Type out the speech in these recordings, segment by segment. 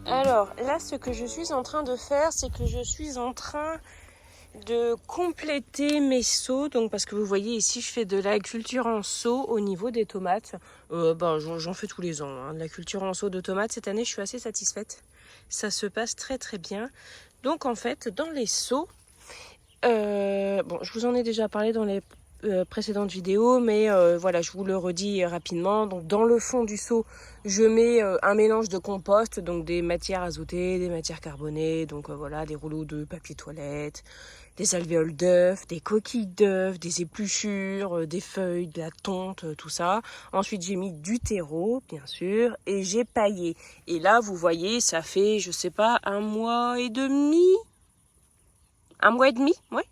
Alors là, ce que je suis en train de faire, c'est que je suis en train de compléter mes seaux. Donc parce que vous voyez ici, je fais de la culture en seau au niveau des tomates. J'en fais tous les ans, hein. De la culture en seau de tomates. Cette année, je suis assez satisfaite. Ça se passe très très bien. Donc en fait, dans les seaux, je vous en ai déjà parlé dans les précédentes vidéos, mais voilà, je vous le redis rapidement. Donc dans le fond du seau, je mets un mélange de compost, donc des matières azotées, des matières carbonées, donc voilà, des rouleaux de papier toilette, des alvéoles d'œufs, des coquilles d'œufs, des épluchures, des feuilles, de la tonte, tout ça. Ensuite, j'ai mis du terreau, bien sûr, et j'ai paillé. Et là, vous voyez, ça fait, je sais pas, 1 mois et demi. 1 mois et demi, ouais,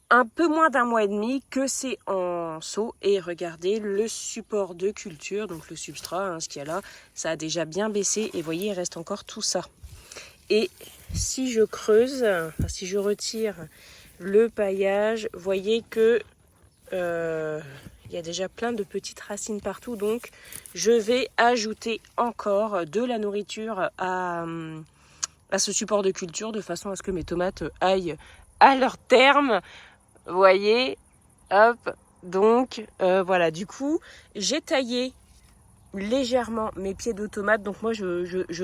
un peu moins d'1 mois et demi que c'est en seau. Et regardez le support de culture, donc le substrat, hein, ce qu'il y a là, ça a déjà bien baissé. Et vous voyez, il reste encore tout ça. Et si je creuse, si je retire le paillage, vous voyez que il y a déjà plein de petites racines partout. Donc je vais ajouter encore de la nourriture à ce support de culture de façon à ce que mes tomates aillent à leur terme. Vous voyez, hop, donc voilà, du coup, j'ai taillé légèrement mes pieds de tomates. Donc moi, je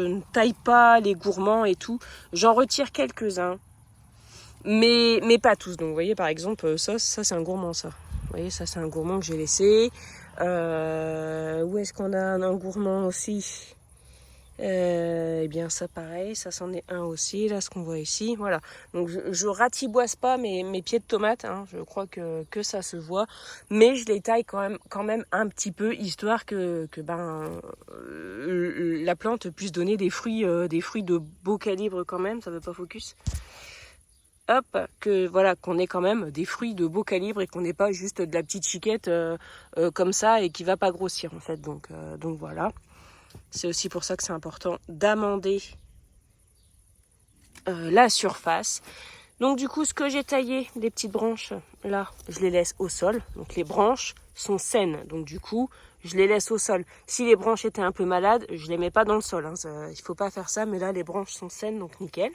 ne taille pas les gourmands et tout. J'en retire quelques-uns, mais pas tous. Donc vous voyez, par exemple, ça c'est un gourmand, ça. Vous voyez, ça c'est un gourmand que j'ai laissé. Où est-ce qu'on a un gourmand aussi ? Eh bien ça pareil, ça c'en est un aussi, là ce qu'on voit ici, voilà. Donc je ratiboise pas mes pieds de tomates, hein. Je crois que ça se voit, mais je les taille quand même un petit peu, histoire que la plante puisse donner des fruits de beau calibre quand même. Ça veut pas focus. Hop, qu'on ait quand même des fruits de beau calibre et qu'on n'ait pas juste de la petite chiquette comme ça et qui va pas grossir en fait. Donc voilà. C'est aussi pour ça que c'est important d'amender la surface. Donc du coup, ce que j'ai taillé, les petites branches, là, je les laisse au sol. Donc les branches sont saines. Donc du coup, je les laisse au sol. Si les branches étaient un peu malades, je les mets pas dans le sol, hein. Il faut pas faire ça, mais là, les branches sont saines, donc nickel.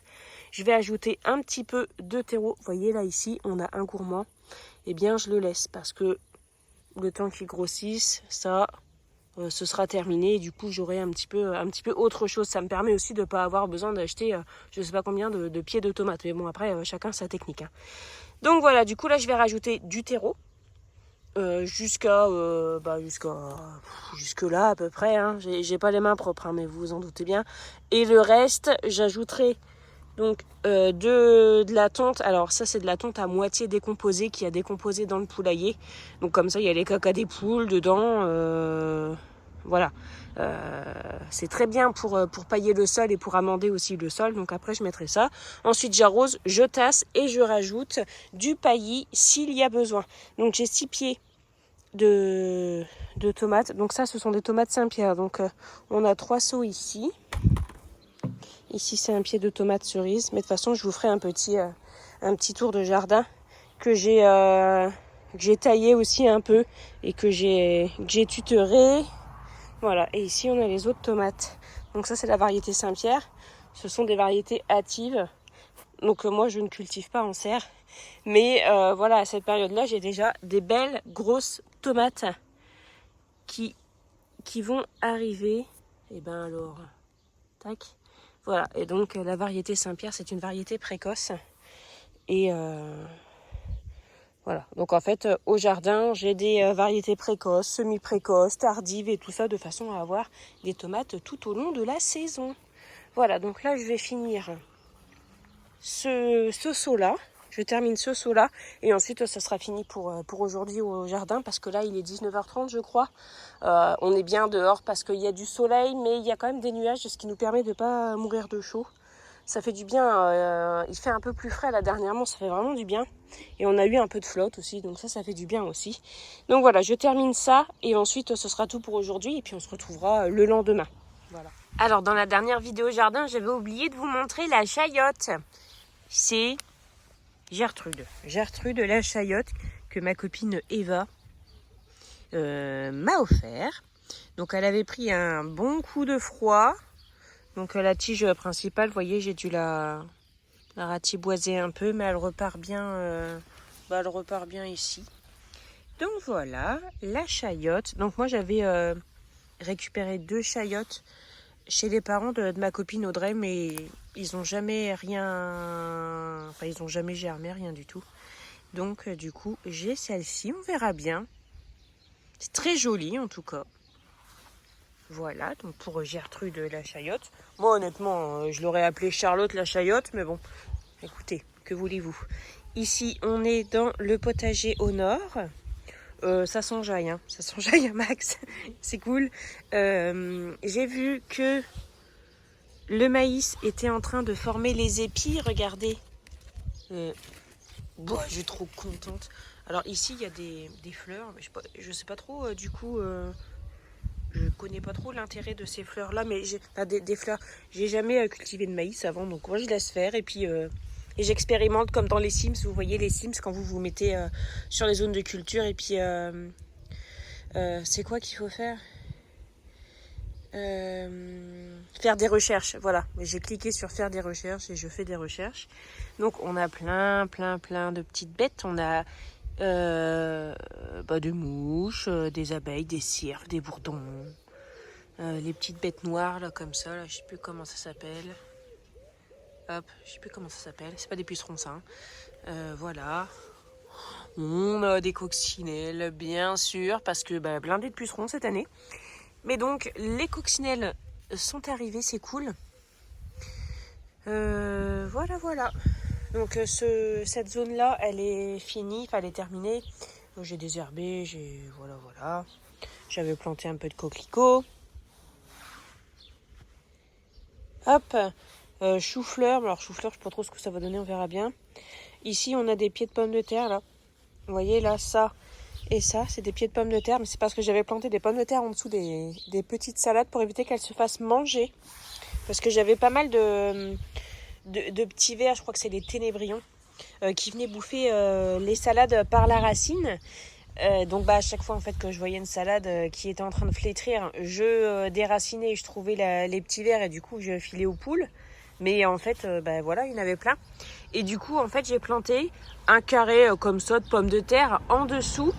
Je vais ajouter un petit peu de terreau. Vous voyez, là, ici, on a un gourmand. Eh bien, je le laisse parce que le temps qu'il grossisse, ça... ce sera terminé et du coup j'aurai un petit peu autre chose. Ça me permet aussi de ne pas avoir besoin d'acheter je ne sais pas combien de pieds de tomates. Mais bon, après chacun sa technique, hein. Donc voilà, du coup là je vais rajouter du terreau jusque là à peu près, hein. J'ai pas les mains propres, hein, mais vous vous en doutez bien. Et le reste, j'ajouterai donc de la tonte. Alors ça c'est de la tonte à moitié décomposée qui a décomposé dans le poulailler. Donc comme ça il y a les caca des poules dedans. Voilà. C'est très bien pour pailler le sol et pour amender aussi le sol. Donc après je mettrai ça. Ensuite j'arrose, je tasse et je rajoute du paillis s'il y a besoin. Donc j'ai 6 pieds de tomates. Donc ça ce sont des tomates Saint-Pierre. Donc on a 3 seaux ici. Ici, c'est un pied de tomate cerise. Mais de toute façon, je vous ferai un petit tour de jardin que j'ai taillé aussi un peu et que j'ai tutoré. Voilà. Et ici, on a les autres tomates. Donc ça, c'est la variété Saint-Pierre. Ce sont des variétés hâtives. Donc moi, je ne cultive pas en serre. Mais voilà, à cette période-là, j'ai déjà des belles grosses tomates qui vont arriver. Et ben alors, tac. Voilà, et donc la variété Saint-Pierre, c'est une variété précoce. Et voilà, donc en fait, au jardin, j'ai des variétés précoces, semi-précoces, tardives et tout ça, de façon à avoir des tomates tout au long de la saison. Voilà, donc là, je vais finir ce seau-là. Je termine ce seau-là et ensuite ça sera fini pour aujourd'hui au jardin parce que là il est 19h30 je crois. On est bien dehors parce qu'il y a du soleil mais il y a quand même des nuages, ce qui nous permet de ne pas mourir de chaud. Ça fait du bien, il fait un peu plus frais là dernièrement, ça fait vraiment du bien. Et on a eu un peu de flotte aussi, donc ça fait du bien aussi. Donc voilà, je termine ça et ensuite ce sera tout pour aujourd'hui et puis on se retrouvera le lendemain. Voilà. Alors dans la dernière vidéo jardin, j'avais oublié de vous montrer la chayotte. C'est Gertrude, la chayotte que ma copine Eva m'a offert. Donc elle avait pris un bon coup de froid. Donc la tige principale, vous voyez, j'ai dû la ratiboiser un peu, mais elle repart bien, elle repart bien ici. Donc voilà, la chayotte. Donc moi j'avais récupéré 2 chayottes chez les parents de ma copine Audrey, mais ils ont jamais rien, enfin ils ont jamais germé, rien du tout. Donc du coup j'ai celle-ci, on verra bien. C'est très joli en tout cas. Voilà, donc pour Gertrude la chayotte. Moi honnêtement, je l'aurais appelée Charlotte la chayotte, mais bon, écoutez, que voulez-vous. Ici, on est dans le potager au nord. Ça s'enjaille, hein. Ça s'enjaille à max. C'est cool. J'ai vu que le maïs était en train de former les épis. Regardez. Bon, je suis trop contente. Alors ici, il y a des fleurs. Mais je sais pas trop, du coup... je connais pas trop l'intérêt de ces fleurs-là, mais des fleurs. J'ai jamais cultivé de maïs avant, donc moi je laisse faire. Et puis et j'expérimente comme dans les Sims. Vous voyez les Sims quand vous vous mettez sur les zones de culture. Et puis c'est quoi qu'il faut faire? Faire des recherches. Voilà, j'ai cliqué sur faire des recherches et je fais des recherches. Donc on a plein de petites bêtes. On a des mouches, des abeilles, des cirques, des bourdons. Les petites bêtes noires là comme ça, là, je sais plus comment ça s'appelle. Hop, je sais plus comment ça s'appelle. C'est pas des pucerons ça. Hein. Voilà. On a des coccinelles, bien sûr, parce que blindé de pucerons cette année. Mais donc les coccinelles sont arrivées, c'est cool. Voilà. Donc cette zone là, elle est finie, enfin elle est terminée. J'ai désherbé, voilà. J'avais planté un peu de coquelicots. Hop, chou-fleur. Alors chou-fleur, je sais pas trop ce que ça va donner, on verra bien. Ici, on a des pieds de pommes de terre, là. Vous voyez, là, ça et ça, c'est des pieds de pommes de terre. Mais c'est parce que j'avais planté des pommes de terre en dessous des petites salades pour éviter qu'elles se fassent manger. Parce que j'avais pas mal de petits vers, je crois que c'est des ténébrions, qui venaient bouffer les salades par la racine. Donc à chaque fois en fait que je voyais une salade qui était en train de flétrir, je déracinais et je trouvais les petits vers et du coup je filais aux poules. Mais en fait voilà, il y en avait plein. Et du coup en fait j'ai planté un carré comme ça de pommes de terre en dessous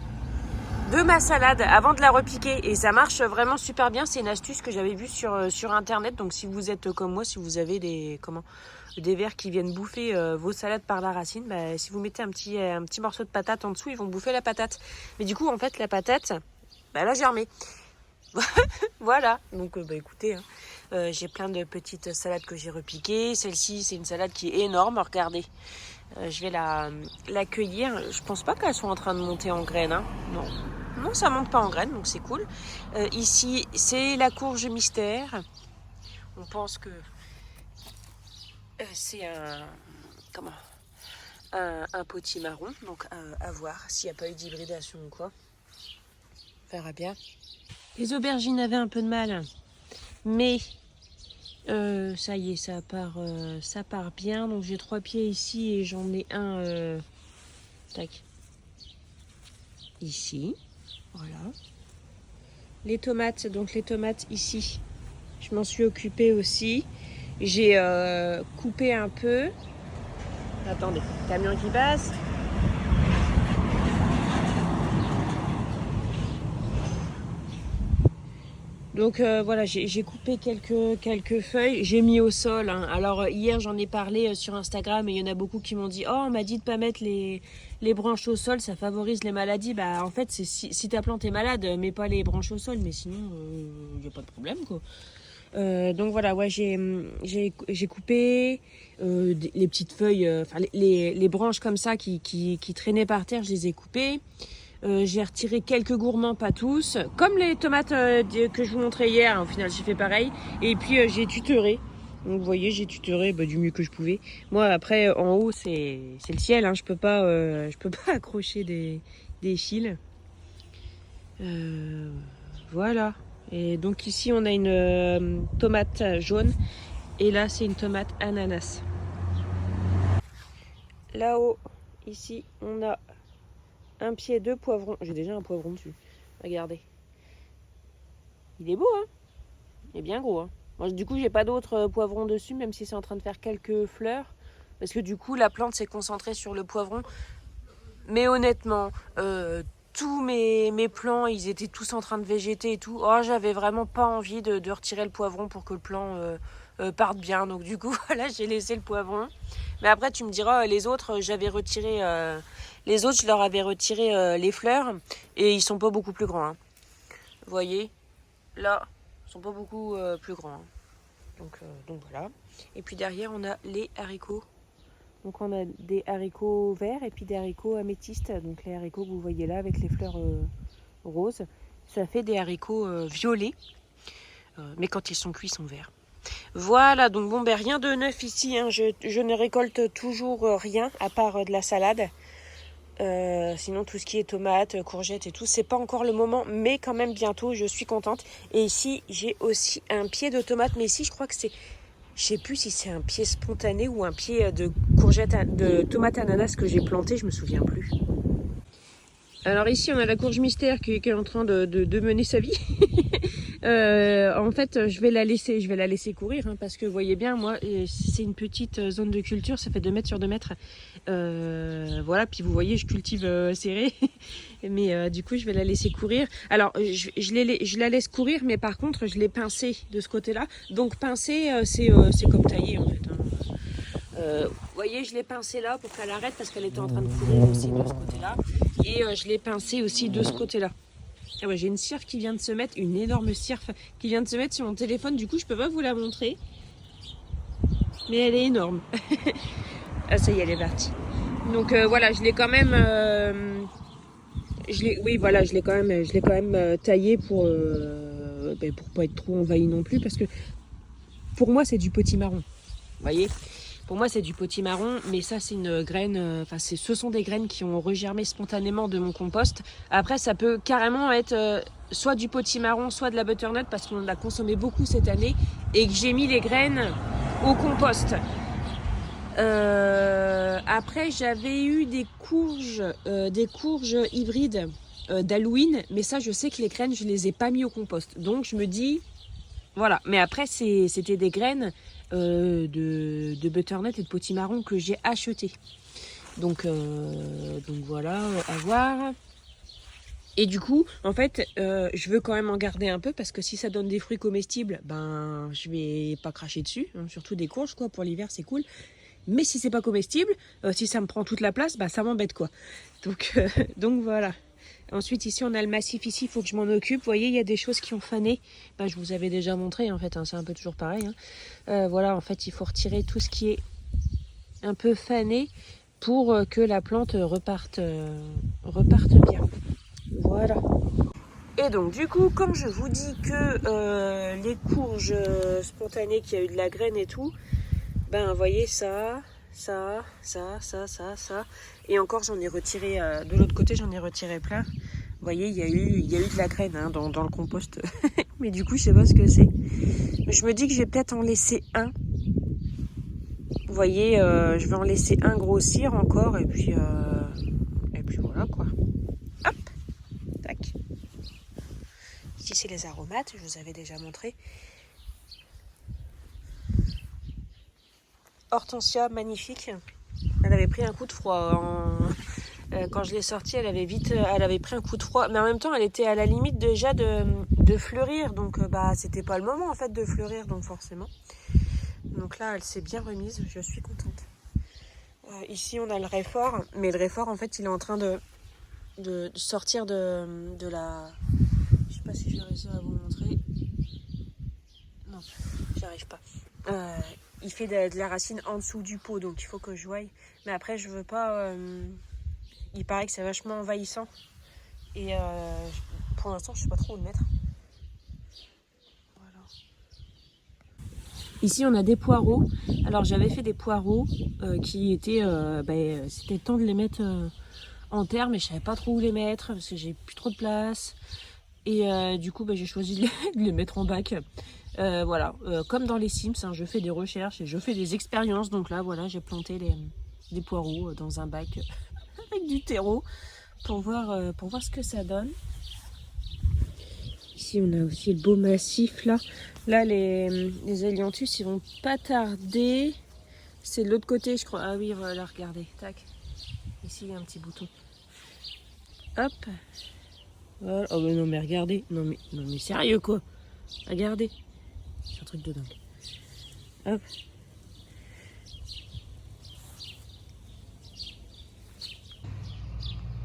de ma salade avant de la repiquer. Et ça marche vraiment super bien. C'est une astuce que j'avais vue sur internet. Donc si vous êtes comme moi, si vous avez des vers qui viennent bouffer vos salades par la racine, si vous mettez un petit morceau de patate en dessous, ils vont bouffer la patate. Mais du coup, en fait, la patate, elle a germé. Voilà. Donc, écoutez, hein, j'ai plein de petites salades que j'ai repiquées. Celle-ci, c'est une salade qui est énorme. Regardez. Je vais la cueillir. Je pense pas qu'elle soit en train de monter en graines. Hein. Non, ça monte pas en graines, donc c'est cool. Ici, c'est la courge mystère. On pense que c'est un potimarron, donc à voir s'il n'y a pas eu d'hybridation ou quoi. On verra bien. Les aubergines avaient un peu de mal, mais ça y est, ça part bien. Donc j'ai 3 pieds ici et j'en ai un ici. Voilà. Les tomates ici, je m'en suis occupée aussi. J'ai coupé un peu. Attendez, camion qui passe. Donc voilà, j'ai coupé quelques feuilles, j'ai mis au sol. Hein. Alors hier j'en ai parlé sur Instagram et il y en a beaucoup qui m'ont dit « Oh, on m'a dit de pas mettre les branches au sol, ça favorise les maladies. » Bah en fait, si ta plante est malade, mets pas les branches au sol, mais sinon, il n'y a pas de problème quoi. Donc voilà, ouais, j'ai coupé les petites feuilles, les branches comme ça qui traînaient par terre, je les ai coupées. J'ai retiré quelques gourmands, pas tous. Comme les tomates que je vous montrais hier, hein, au final j'ai fait pareil. Et puis j'ai tutoré. Donc vous voyez, j'ai tutoré du mieux que je pouvais. Moi après en haut c'est le ciel, hein, je peux pas accrocher des fils. Voilà. Et donc ici on a une tomate jaune et là c'est une tomate ananas. Là-haut, ici on a un pied de poivron. J'ai déjà un poivron dessus. Regardez. Il est beau, hein? Il est bien gros, hein? Bon, du coup, j'ai pas d'autres poivrons dessus, même si c'est en train de faire quelques fleurs. Parce que du coup, la plante s'est concentrée sur le poivron. Mais honnêtement, tous mes plants, ils étaient tous en train de végéter et tout. Oh, j'avais vraiment pas envie de retirer le poivron pour que le plant parte bien. Donc du coup, voilà, j'ai laissé le poivron. Mais après, tu me diras, les autres, j'avais retiré... les autres, je leur avais retiré les fleurs. Et ils sont pas beaucoup plus grands. Hein. Vous voyez, là, ils sont pas beaucoup plus grands. Hein. Donc voilà. Et puis derrière, on a les haricots. Donc on a des haricots verts et puis des haricots améthystes. Donc les haricots que vous voyez là avec les fleurs roses, ça fait des haricots violets. Mais quand ils sont cuits, ils sont verts. Voilà, donc bon, ben rien de neuf ici. Hein. Je ne récolte toujours rien à part de la salade. Sinon tout ce qui est tomates, courgettes et tout, c'est pas encore le moment, mais quand même bientôt, je suis contente. Et ici, j'ai aussi un pied de tomate, mais ici, je crois que c'est... Je sais plus si c'est un pied spontané ou un pied de courgette, de tomate ananas que j'ai planté, je me souviens plus. Alors ici, on a la courge mystère qui est en train de mener sa vie. En fait, je vais la laisser courir hein, parce que vous voyez bien, moi, c'est une petite zone de culture, ça fait 2 mètres sur 2 mètres. Voilà, puis vous voyez, je cultive serré, mais du coup, je vais la laisser courir. Alors, je la laisse courir, mais par contre, je l'ai pincée de ce côté-là. Donc, pincer, c'est comme tailler en fait. Hein. Vous voyez, je l'ai pincée là pour qu'elle arrête parce qu'elle était en train de courir aussi de ce côté-là. Et je l'ai pincée aussi de ce côté-là. Ah ouais, j'ai une cirfe qui vient de se mettre, une énorme cirfe qui vient de se mettre sur mon téléphone. Du coup, je peux pas vous la montrer. Mais elle est énorme. Ah, ça y est, elle est partie. Donc voilà, je l'ai quand même... je l'ai quand même taillé pour pas être trop envahi non plus. Parce que pour moi, c'est du potimarron. Vous voyez ? Pour moi, c'est du potimarron, mais ça, c'est une graine. Ce sont des graines qui ont regermé spontanément de mon compost. Après, ça peut carrément être soit du potimarron, soit de la butternut, parce qu'on en a consommé beaucoup cette année et que j'ai mis les graines au compost. Après, j'avais eu des courges hybrides d'Halloween, mais ça, je sais que les graines, je les ai pas mis au compost. Donc, je me dis, voilà. Mais après, c'était des graines de butternut et de potimarron que j'ai acheté. Donc voilà, à voir. Et du coup, en fait, je veux quand même en garder un peu parce que si ça donne des fruits comestibles, ben je vais pas cracher dessus. Hein, surtout des courges, quoi. Pour l'hiver, c'est cool. Mais si c'est pas comestible, si ça me prend toute la place, bah ça m'embête, quoi. Donc voilà. Ensuite, ici, on a le massif. Ici, il faut que je m'en occupe. Vous voyez, il y a des choses qui ont fané. Ben, je vous avais déjà montré, en fait. Hein, c'est un peu toujours pareil. Hein. Voilà, en fait, il faut retirer tout ce qui est un peu fané pour que la plante reparte bien. Voilà. Et donc, du coup, comme je vous dis que les courges spontanées, qu'il y a eu de la graine et tout, ben, vous voyez, ça... Et encore, j'en ai retiré, de l'autre côté, j'en ai retiré plein. Vous voyez, il y a eu de la graine hein, dans le compost. Mais du coup, je sais pas ce que c'est. Je me dis que je vais peut-être en laisser un. Vous voyez, je vais en laisser un grossir encore. Et puis voilà, quoi. Hop, tac. Ici, c'est les aromates, je vous avais déjà montré. Hortensia, magnifique. Elle avait pris un coup de froid. Quand je l'ai sortie, elle avait pris un coup de froid. Mais en même temps, elle était à la limite déjà de fleurir. Donc, c'était pas le moment en fait de fleurir, donc forcément. Donc là, elle s'est bien remise. Je suis contente. Ici, on a le réfort. Mais le réfort, en fait, il est en train de sortir de la... Je sais pas si je vais réussir à vous montrer. Non, j'y arrive pas. Il fait de la racine en dessous du pot, donc il faut que je voie. Mais après, je veux pas... il paraît que c'est vachement envahissant. Et pour l'instant, je sais pas trop où le mettre. Voilà. Ici, on a des poireaux. Alors, j'avais fait des poireaux qui étaient... c'était temps de les mettre en terre, mais je savais pas trop où les mettre parce que j'ai plus trop de place. Et du coup, j'ai choisi de les mettre en bac. Voilà, comme dans les Sims, hein, je fais des recherches et je fais des expériences. Donc là, voilà, j'ai planté des poireaux dans un bac avec du terreau pour voir ce que ça donne. ici, on a aussi le beau massif là. Là, les ailanthus, ils vont pas tarder. C'est de l'autre côté, je crois. Ah oui, voilà, regardez. Tac. Ici, il y a un petit bouton. Hop. Voilà. Oh, mais non, mais regardez. Non, mais sérieux, quoi. Regardez. C'est un truc de dingue. Hop.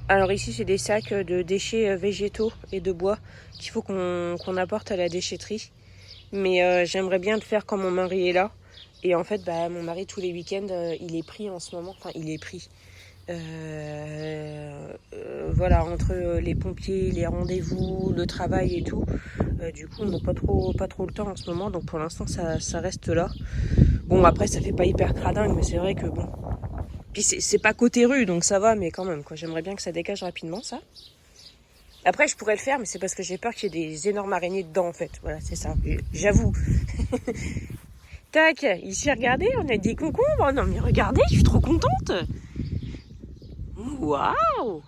Alors ici, c'est des sacs de déchets végétaux et de bois qu'il faut qu'on apporte à la déchetterie. Mais j'aimerais bien le faire quand mon mari est là. Et en fait, mon mari, tous les week-ends, il est pris en ce moment. Enfin, il est pris. Voilà, entre les pompiers, les rendez-vous, le travail et tout. Du coup, on n'a pas trop le temps en ce moment. Donc pour l'instant, ça reste là. Bon, après, ça fait pas hyper cradingue, mais c'est vrai que bon... Puis c'est pas côté rue, donc ça va, mais quand même, quoi. J'aimerais bien que ça dégage rapidement, ça. Après, je pourrais le faire, mais c'est parce que j'ai peur qu'il y ait des énormes araignées dedans, en fait. Voilà, c'est ça. J'avoue. Tac, ici, regardez, on a des concombres. Non, mais regardez, je suis trop contente. Waouh!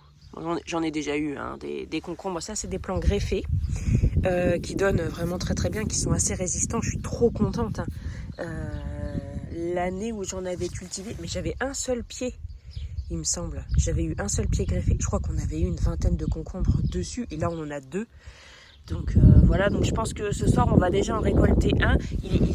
J'en ai déjà eu, hein, des concombres. Ça, c'est des plants greffés qui donnent vraiment très très bien, qui sont assez résistants. Je suis trop contente. L'année où j'en avais cultivé, mais j'avais un seul pied, il me semble. J'avais eu un seul pied greffé. Je crois qu'on avait eu une vingtaine de concombres dessus, et là on en a 2. Donc voilà, donc je pense que ce soir on va déjà en récolter un.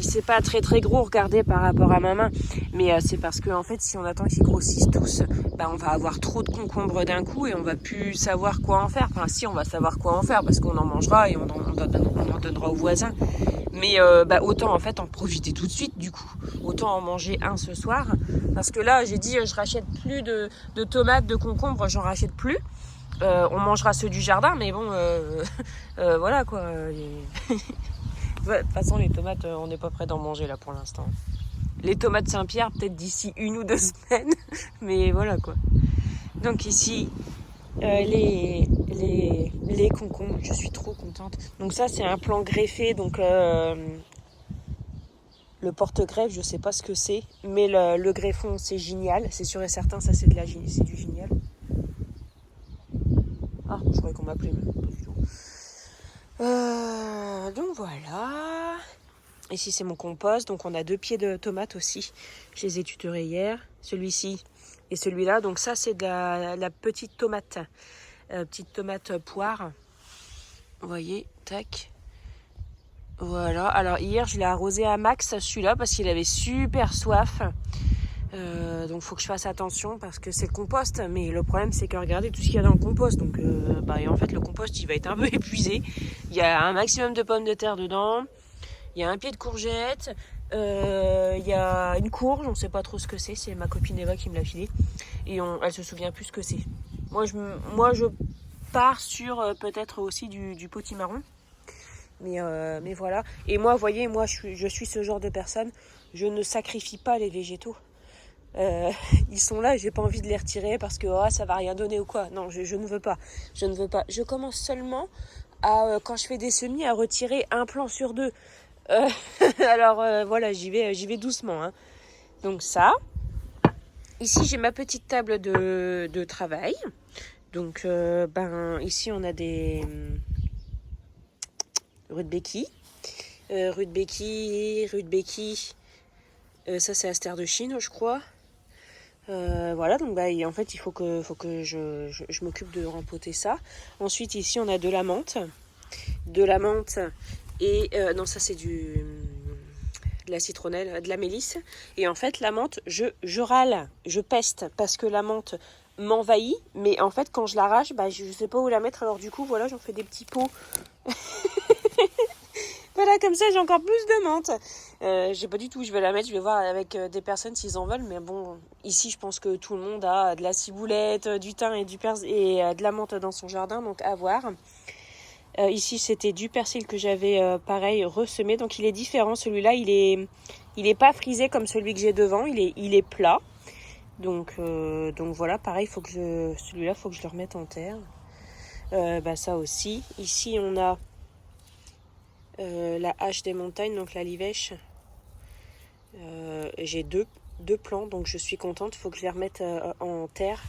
C'est pas très très gros, regardez, par rapport à ma main, mais c'est parce que en fait si on attend qu'ils grossissent tous, on va avoir trop de concombres d'un coup et on va plus savoir quoi en faire. Enfin si, on va savoir quoi en faire parce qu'on en mangera et on en donnera aux voisins. Mais autant en fait en profiter tout de suite du coup. Autant en manger un ce soir. Parce que là j'ai dit je rachète plus de tomates, de concombres, j'en rachète plus. On mangera ceux du jardin, mais bon, voilà quoi. De toute façon, les tomates, on n'est pas prêt d'en manger là pour l'instant. Les tomates Saint-Pierre, peut-être d'ici 1 ou 2 semaines, mais voilà quoi. Donc ici, les concombres, je suis trop contente. Donc ça, c'est un plant greffé, donc le porte-greffe, je sais pas ce que c'est, mais le greffon, c'est génial, c'est sûr et certain, ça c'est du génial. Ah, je croyais qu'on m'appelait, mais pas du tout. Donc voilà. Ici c'est mon compost, donc on a 2 pieds de tomates aussi. Je les ai tutorés hier, celui-ci et celui-là. Donc ça c'est de la petite tomate poire. Vous voyez, tac. Voilà, alors hier je l'ai arrosé à max celui-là parce qu'il avait super soif. Donc faut que je fasse attention parce que c'est le compost, mais le problème c'est que regardez tout ce qu'il y a dans le compost, donc et en fait le compost il va être un peu épuisé. Il y a un maximum de pommes de terre dedans, il y a un pied de courgette, il y a une courge, on sait pas trop ce que c'est ma copine Eva qui me l'a filé et elle se souvient plus ce que c'est. Moi je pars sur peut-être aussi du potimarron, mais voilà. Et moi, vous voyez, moi je suis ce genre de personne, je ne sacrifie pas les végétaux. Ils sont là et j'ai pas envie de les retirer parce que ça va rien donner ou quoi. Non, je ne veux pas. Je commence seulement à quand je fais des semis à retirer un plant sur 2. Alors voilà, j'y vais doucement. Hein. Donc ça. Ici j'ai ma petite table de travail. Donc ici on a des rudbeckie. Rudbeckie. Ça c'est Astère de Chine, je crois. Voilà, donc en fait il faut que je m'occupe de rempoter ça. Ensuite ici on a de la menthe et non, ça c'est de la citronnelle, de la mélisse. Et en fait la menthe, je râle, je peste parce que la menthe m'envahit, mais en fait quand je l'arrache, je sais pas où la mettre, alors du coup voilà, j'en fais des petits pots. Voilà, comme ça j'ai encore plus de menthe. Je sais pas du tout où je vais la mettre, je vais voir avec des personnes s'ils en veulent, mais bon, ici je pense que tout le monde a de la ciboulette, du thym et de la menthe dans son jardin, donc à voir. Ici c'était du persil que j'avais pareil ressemé, donc il est différent, celui-là il est pas frisé comme celui que j'ai devant, il est plat. Donc voilà, pareil, celui-là faut que je le remette en terre. Ça aussi. Ici on a la hache des montagnes, donc la livèche. J'ai deux plants, donc je suis contente. Il faut que je les remette en terre.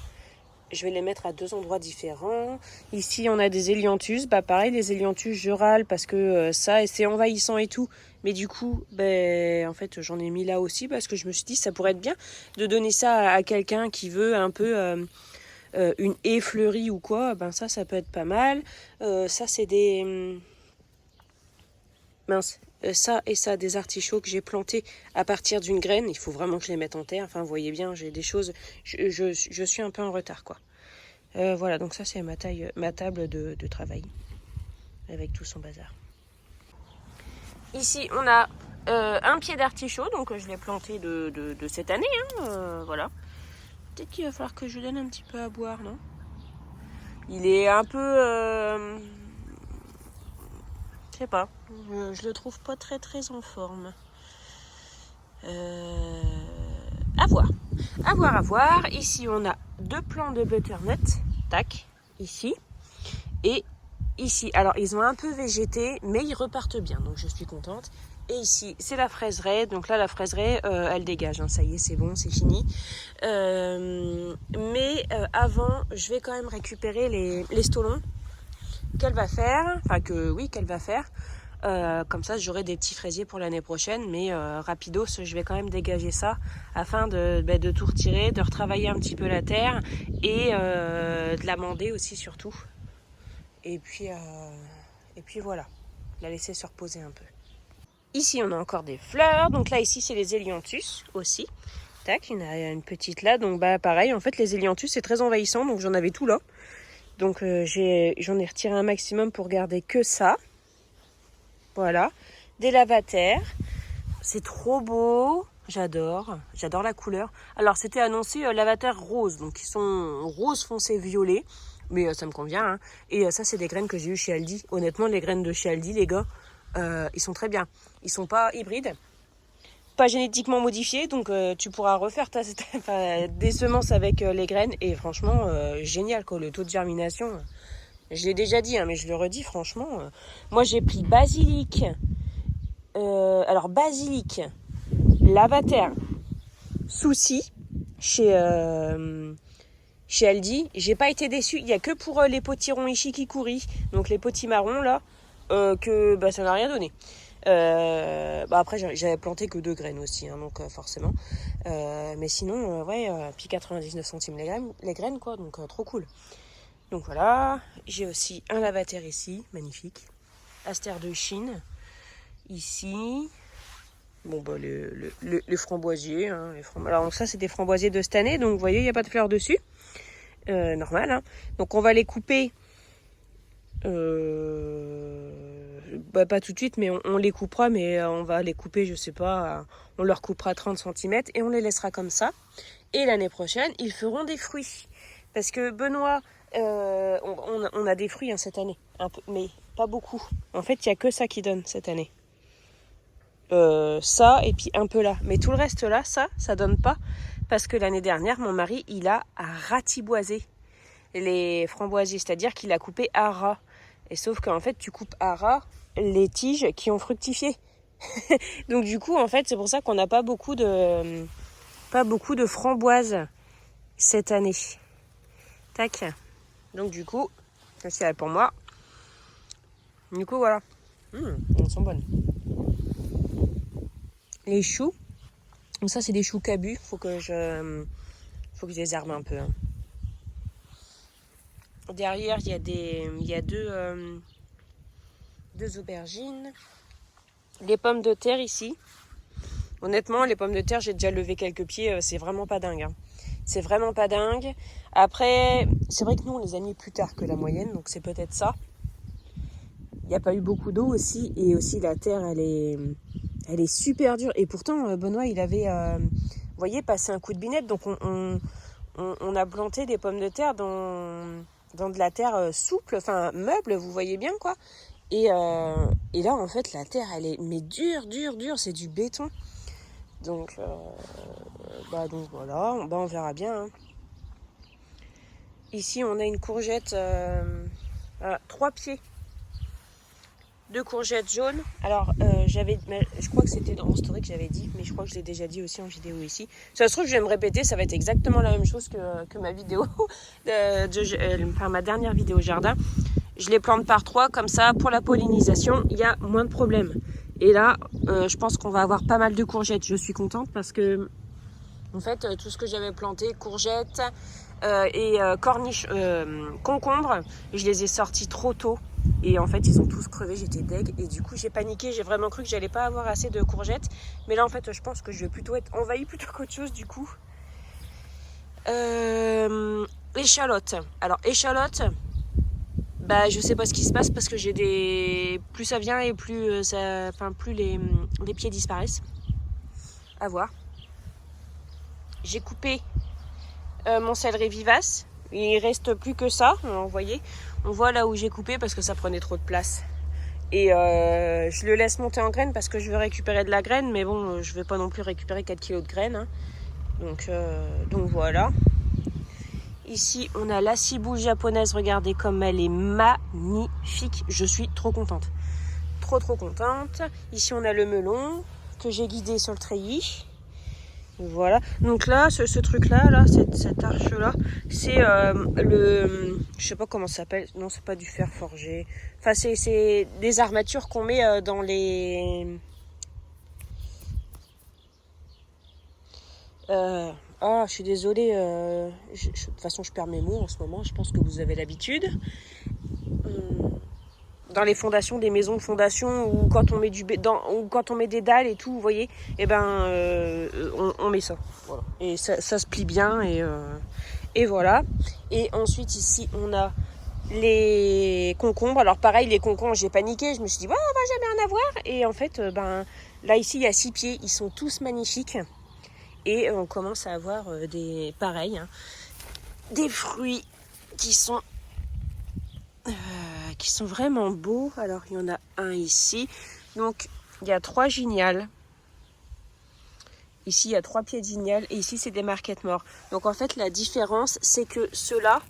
je vais les mettre à 2 endroits différents. Ici, on a des hélianthus. Bah pareil, les hélianthus, je râle parce que ça, c'est envahissant et tout. Mais du coup, en fait, j'en ai mis là aussi parce que je me suis dit, ça pourrait être bien de donner ça à quelqu'un qui veut un peu une haie fleurie ou quoi. Ben ça peut être pas mal. Ça, c'est des... mince. Ça et ça, des artichauts que j'ai plantés à partir d'une graine. Il faut vraiment que je les mette en terre. Enfin, vous voyez bien, j'ai des choses... Je suis un peu en retard, quoi. Voilà, donc ça, c'est ma table de travail. Avec tout son bazar. Ici, on a un pied d'artichaut. Donc, je l'ai planté de cette année. Voilà. Peut-être qu'il va falloir que je lui donne un petit peu à boire, non? Il est un peu... je sais pas, je le trouve pas très en forme. À voir. À voir. Ici, on a 2 plants de butternut. Tac, ici. Et ici, alors ils ont un peu végété, mais ils repartent bien, donc je suis contente. Et ici, c'est la fraiseraie. Donc là, la fraiseraie, elle dégage. Ça y est, c'est bon, c'est fini. Mais avant, je vais quand même récupérer les stolons qu'elle va faire. Enfin, qu'elle va faire. Comme ça, j'aurai des petits fraisiers pour l'année prochaine. Mais rapidos, je vais quand même dégager ça afin de tout retirer, de retravailler un petit peu la terre et de l'amender aussi surtout. Et puis voilà, la laisser se reposer un peu. Ici, on a encore des fleurs. Donc là, ici, c'est les hélianthus aussi. Tac, il y en a une petite là. Donc pareil, en fait, les hélianthus, c'est très envahissant. Donc j'en avais tout là. Donc j'en ai retiré un maximum pour garder que ça. Voilà. Des lavataires. C'est trop beau. J'adore la couleur. Alors, c'était annoncé lavataire rose. Donc, ils sont rose foncé violet. Mais ça me convient. Hein. Et ça, c'est des graines que j'ai eues chez Aldi. Honnêtement, les graines de chez Aldi, les gars, ils sont très bien. Ils sont pas hybrides, pas génétiquement modifiés. Donc, tu pourras refaire des semences avec les graines. Et franchement, génial, quoi. Le taux de germination, je l'ai déjà dit, hein, mais je le redis, franchement. Moi, j'ai pris basilic. Alors, basilic, lavataire, souci chez Aldi. J'ai pas été déçue. Il y a que pour les potirons Ishikikuri, donc les potimarrons là, que ça n'a rien donné. Après j'avais planté que 2 graines aussi, hein, donc forcément. Mais sinon, puis 99 centimes les graines quoi, donc trop cool. Donc voilà, j'ai aussi un lavataire ici, magnifique. Astère de Chine, ici. Bon les framboisiers, hein, alors ça c'est des framboisiers de cette année, donc vous voyez il n'y a pas de fleurs dessus, normal, hein. Donc on va les couper, pas tout de suite, mais on les coupera, mais on va les couper, je sais pas, on leur coupera 30 cm et on les laissera comme ça. Et l'année prochaine ils feront des fruits, parce que Benoît, on a des fruits hein, cette année, un peu, mais pas beaucoup. En fait il n'y a que ça qui donne cette année. Ça et puis un peu là, mais tout le reste là, ça donne pas, parce que l'année dernière mon mari il a ratiboisé les framboisiers, c'est-à-dire qu'il a coupé à ras, et sauf qu'en fait tu coupes à ras les tiges qui ont fructifié. Donc du coup en fait c'est pour ça qu'on n'a pas beaucoup de framboises cette année. Tac, donc du coup ça c'est pour moi, du coup voilà. Elles sont bonnes. Les choux, donc ça c'est des choux cabus, faut que je les arme un peu. Hein. Derrière il y a deux aubergines. Les pommes de terre ici. Honnêtement, les pommes de terre, j'ai déjà levé quelques pieds, c'est vraiment pas dingue. Hein. C'est vraiment pas dingue. Après, c'est vrai que nous on les a mis plus tard que la moyenne, donc c'est peut-être ça. Il n'y a pas eu beaucoup d'eau aussi, et aussi la terre elle est super dure. Et pourtant, Benoît, il avait, vous voyez, passé un coup de binette. Donc, on a planté des pommes de terre dans de la terre souple, enfin meuble, vous voyez bien, quoi. Et là, en fait, la terre, elle est mais dure. C'est du béton. Donc voilà, on verra bien. Hein. Ici, on a une courgette à 3 pieds. 2 courgettes jaunes. Alors, je crois que c'était dans mon story que j'avais dit, mais je crois que je l'ai déjà dit aussi en vidéo ici. Ça se trouve, je vais me répéter, ça va être exactement la même chose que ma vidéo, ma dernière vidéo jardin. Je les plante par 3, comme ça, pour la pollinisation, il y a moins de problèmes. Et là, je pense qu'on va avoir pas mal de courgettes. Je suis contente parce que, en fait, tout ce que j'avais planté, courgettes et concombres, je les ai sortis trop tôt. Et en fait, ils ont tous crevé, j'étais deg. Et du coup, j'ai paniqué, j'ai vraiment cru que j'allais pas avoir assez de courgettes. Mais là, en fait, je pense que je vais plutôt être envahie plutôt qu'autre chose, du coup. Échalotes. Alors, échalotes, bah, je sais pas ce qui se passe parce que j'ai des... Plus ça vient et plus, plus les pieds disparaissent. À voir. J'ai coupé mon céleri vivace. Il reste plus que ça, vous voyez. On voit là où j'ai coupé parce que ça prenait trop de place. Et je le laisse monter en graines parce que je veux récupérer de la graine. Mais bon, je vais pas non plus récupérer 4 kg de graines. Hein. Donc voilà. Ici, on a la ciboule japonaise. Regardez comme elle est magnifique. Je suis trop contente. Trop contente. Ici, on a le melon que j'ai guidé sur le treillis. Voilà. Donc là, ce truc-là, là, cette arche-là, c'est je sais pas comment ça s'appelle. Non, c'est pas du fer forgé. Enfin, c'est des armatures qu'on met dans les... je suis désolée. De toute façon, je perds mes mots en ce moment. Je pense que vous avez l'habitude. Dans les fondations, des maisons de fondation, ou quand on met ou quand on met des dalles et tout, vous voyez, et on met ça. Voilà. Et ça se plie bien et voilà. Et ensuite ici on a les concombres. Alors pareil, les concombres, j'ai paniqué, je me suis dit on va jamais en avoir. Et en fait, là ici il y a 6 pieds, ils sont tous magnifiques. Et on commence à avoir des fruits qui sont vraiment beaux. Alors il y en a un ici, donc il y a 3 gygnales. Ici il y a 3 pieds de gygnales et ici c'est des marquettes morts. Donc en fait la différence c'est que ceux-là,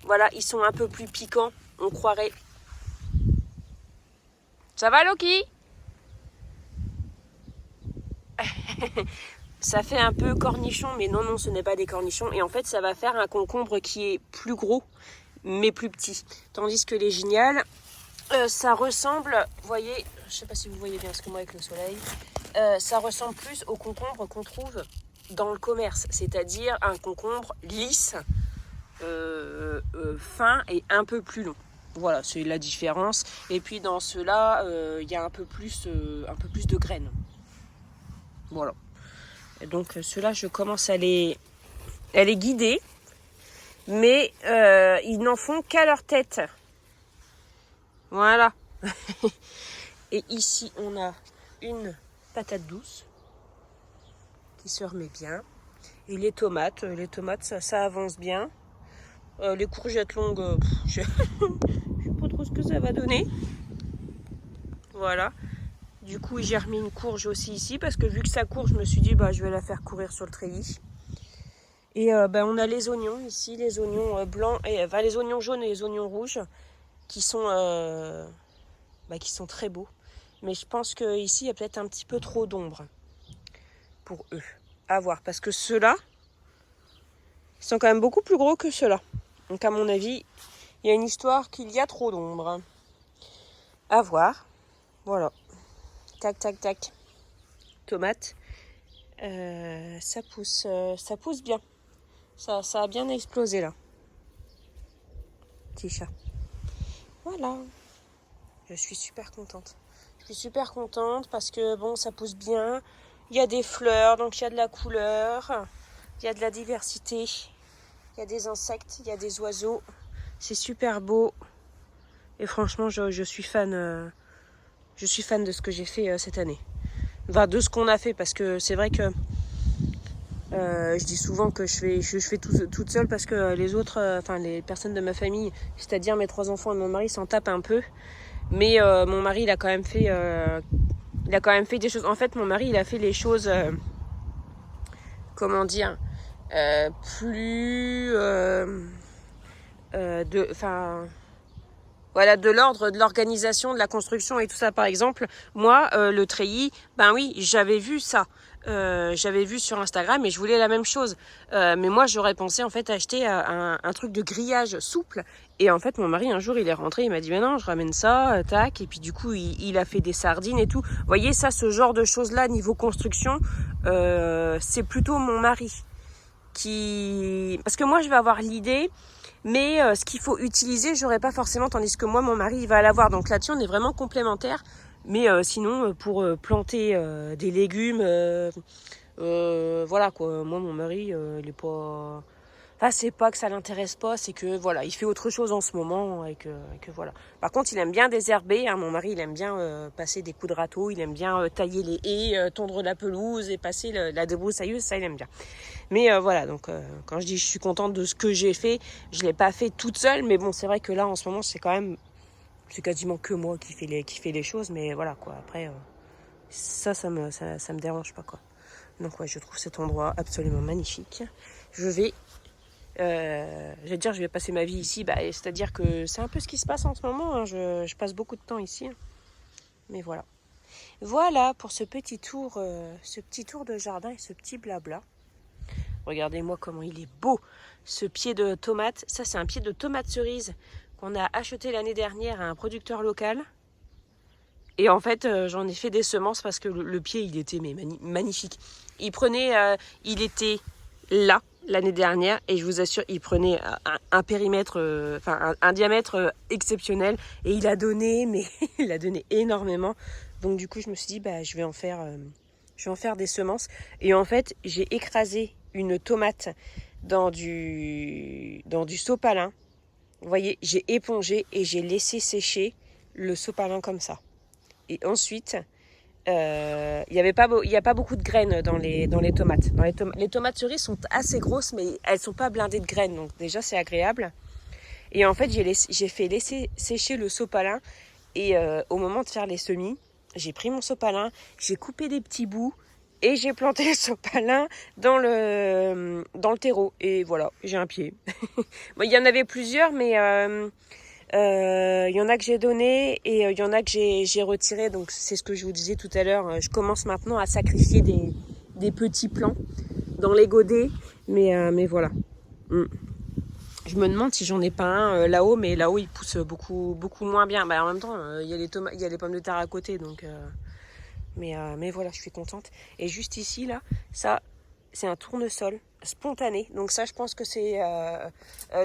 voilà, ils sont un peu plus piquants. On croirait... Ça va Loki? Ça fait un peu cornichon, mais non, ce n'est pas des cornichons. Et en fait ça va faire un concombre qui est plus gros mais plus petit. Tandis que les gygnales, ça ressemble, vous voyez, je sais pas si vous voyez bien parce que moi avec le soleil, ça ressemble plus au concombre qu'on trouve dans le commerce, c'est-à-dire un concombre lisse, fin et un peu plus long. Voilà, c'est la différence. Et puis dans ceux-là, il y a un peu plus de graines. Voilà. Et donc ceux-là, je commence à les guider, mais ils n'en font qu'à leur tête. Voilà. Et ici, on a une patate douce qui se remet bien. Et les tomates, ça avance bien. Les courgettes longues, je sais pas trop ce que ça va donner. Voilà. Du coup, j'ai remis une courge aussi ici parce que vu que ça court, je me suis dit je vais la faire courir sur le treillis. Et on a les oignons ici, les oignons blancs, les oignons jaunes et les oignons rouges qui sont très beaux. Mais je pense qu'ici, il y a peut-être un petit peu trop d'ombre pour eux. À voir, parce que ceux-là, ils sont quand même beaucoup plus gros que ceux-là. Donc à mon avis, il y a une histoire qu'il y a trop d'ombre. À voir. Voilà. Tac, tac, tac. Tomate. Ça pousse bien. Ça a bien explosé là. Petit chat. Voilà. Je suis super contente. Je suis super contente parce que ça pousse bien. Il y a des fleurs, donc il y a de la couleur. Il y a de la diversité. Il y a des insectes, il y a des oiseaux. C'est super beau. Et franchement, je suis fan. Je suis fan de ce que j'ai fait cette année. Enfin, de ce qu'on a fait, parce que c'est vrai que je dis souvent que je fais tout, toute seule parce que les autres, les personnes de ma famille, c'est-à-dire mes 3 enfants et mon mari, s'en tapent un peu. Mais mon mari, il a quand même fait des choses. En fait, mon mari, il a fait les choses, plus Voilà, de l'ordre, de l'organisation, de la construction et tout ça. Par exemple, moi, le treillis, ben oui, j'avais vu ça. J'avais vu sur Instagram et je voulais la même chose. Mais moi, j'aurais pensé en fait acheter un truc de grillage souple. Et en fait, mon mari, un jour, il est rentré, il m'a dit, mais non, je ramène ça, tac. Et puis du coup, il a fait des sardines et tout. Vous voyez, ça, ce genre de choses-là, niveau construction, c'est plutôt mon mari qui... Parce que moi, je vais avoir l'idée... Mais ce qu'il faut utiliser, j'aurais pas forcément, tandis que moi, mon mari, il va l'avoir. Donc là-dessus, on est vraiment complémentaires. Mais sinon, pour planter des légumes, voilà quoi. Moi, mon mari, il est pas... Enfin, c'est pas que ça l'intéresse pas, c'est que voilà, il fait autre chose en ce moment et que voilà. Par contre, il aime bien désherber. Hein, mon mari, il aime bien passer des coups de râteau, il aime bien tailler les haies, tondre la pelouse et passer la débroussailleuse, ça, il aime bien. Mais voilà, donc quand je dis je suis contente de ce que j'ai fait, je l'ai pas fait toute seule, mais bon, c'est vrai que là, en ce moment, c'est quasiment que moi qui fais les choses, mais voilà quoi. Après, ça me dérange pas quoi. Donc ouais, je trouve cet endroit absolument magnifique. Je vais passer ma vie ici, c'est-à-dire que c'est un peu ce qui se passe en ce moment. Hein. Je passe beaucoup de temps ici, hein. Mais voilà. Voilà pour ce petit tour de jardin et ce petit blabla. Regardez-moi comment il est beau, ce pied de tomate. Ça, c'est un pied de tomate cerise qu'on a acheté l'année dernière à un producteur local. Et en fait, j'en ai fait des semences parce que le pied, il était magnifique. Il était là l'année dernière et je vous assure, il prenait un périmètre, un diamètre exceptionnel et il a donné, mais il a donné énormément. Donc du coup, je me suis dit, je vais en faire des semences. Et en fait, j'ai écrasé une tomate dans du sopalin. Vous voyez, j'ai épongé et j'ai laissé sécher le sopalin comme ça. Et ensuite, il y a pas beaucoup de graines dans les tomates. Les tomates cerises sont assez grosses, mais elles sont pas blindées de graines. Donc déjà, c'est agréable. Et en fait, j'ai fait laisser sécher le sopalin. Et au moment de faire les semis, j'ai pris mon sopalin, j'ai coupé des petits bouts et j'ai planté le sopalin dans le terreau. Et voilà, j'ai un pied. Bon, il y en avait plusieurs, mais il y en a que j'ai donné et il y en a que j'ai retiré. Donc c'est ce que je vous disais tout à l'heure. Je commence maintenant à sacrifier des petits plants dans les godets. Mais voilà. Je me demande si j'en ai pas un là-haut, mais là-haut il pousse beaucoup moins bien. En même temps, il y a les pommes de terre à côté, donc. Mais voilà, je suis contente. Et juste ici là, ça, c'est un tournesol spontané. Donc ça, je pense que c'est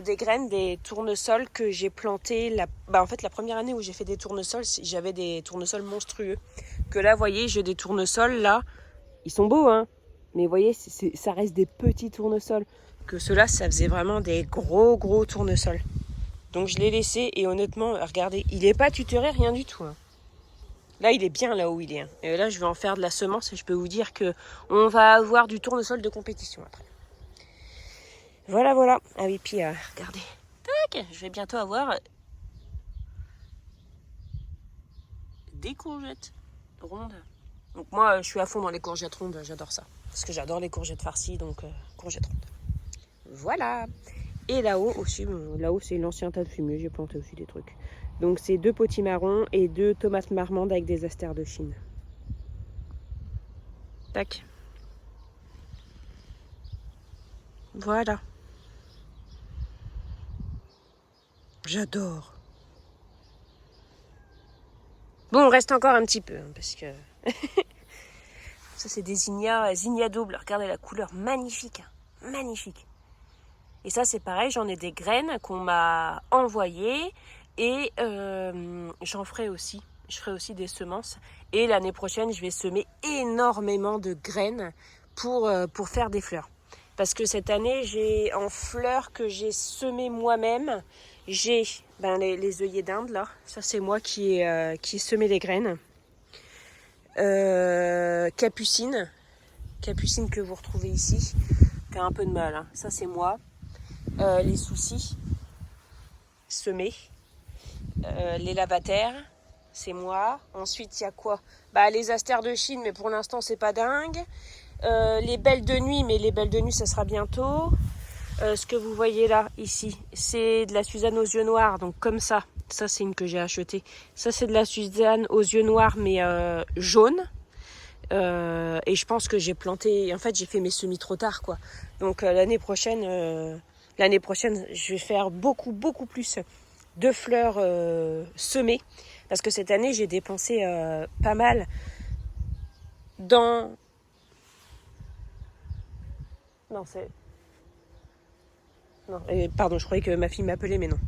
des graines, des tournesols que j'ai plantés. En fait, la première année où j'ai fait des tournesols, j'avais des tournesols monstrueux. Que là, vous voyez, j'ai des tournesols là. Ils sont beaux, hein. Mais vous voyez, ça reste des petits tournesols. Que ceux-là, ça faisait vraiment des gros tournesols. Donc je l'ai laissé et honnêtement, regardez, il n'est pas tutoré, rien du tout. Hein. Là, il est bien là où il est. Hein. Et là, je vais en faire de la semence et je peux vous dire qu'on va avoir du tournesol de compétition après. Voilà. Ah oui, puis regardez. Tac, je vais bientôt avoir des courgettes rondes. Donc moi, je suis à fond dans les courgettes rondes, j'adore ça. Parce que j'adore les courgettes farcies, donc courgettes rondes. Voilà. Et là-haut aussi, c'est l'ancien tas de fumier, j'ai planté aussi des trucs. Donc c'est 2 potimarrons et 2 tomates marmandes avec des astères de Chine. Tac. Voilà. J'adore. Bon, on reste encore un petit peu, hein, parce que... Ça, c'est des zinnia double. Regardez la couleur, magnifique. Hein. Magnifique. Et ça, c'est pareil, j'en ai des graines qu'on m'a envoyées. Et j'en ferai aussi. Je ferai aussi des semences. Et l'année prochaine, je vais semer énormément de graines pour faire des fleurs. Parce que cette année, j'ai en fleurs que j'ai semées moi-même. J'ai les œillets d'Inde, là. Ça, c'est moi qui ai semé les graines. Capucine que vous retrouvez ici. Qui a un peu de mal. Hein. Ça, c'est moi. Les soucis semés. Les lavataires, c'est moi. Ensuite, il y a quoi ? Les astères de Chine, mais pour l'instant, c'est pas dingue. Les belles de nuit, mais les belles de nuit, ça sera bientôt. Ce que vous voyez là, ici, c'est de la Suzanne aux yeux noirs, donc comme ça. Ça, c'est une que j'ai achetée. Ça, c'est de la Suzanne aux yeux noirs, mais jaune. Et je pense que j'ai planté... En fait, j'ai fait mes semis trop tard, quoi. Donc, l'année prochaine, je vais faire beaucoup plus de fleurs semées. Parce que cette année, j'ai dépensé pas mal dans... Non, c'est... Non, pardon, je croyais que ma fille m'appelait, mais non.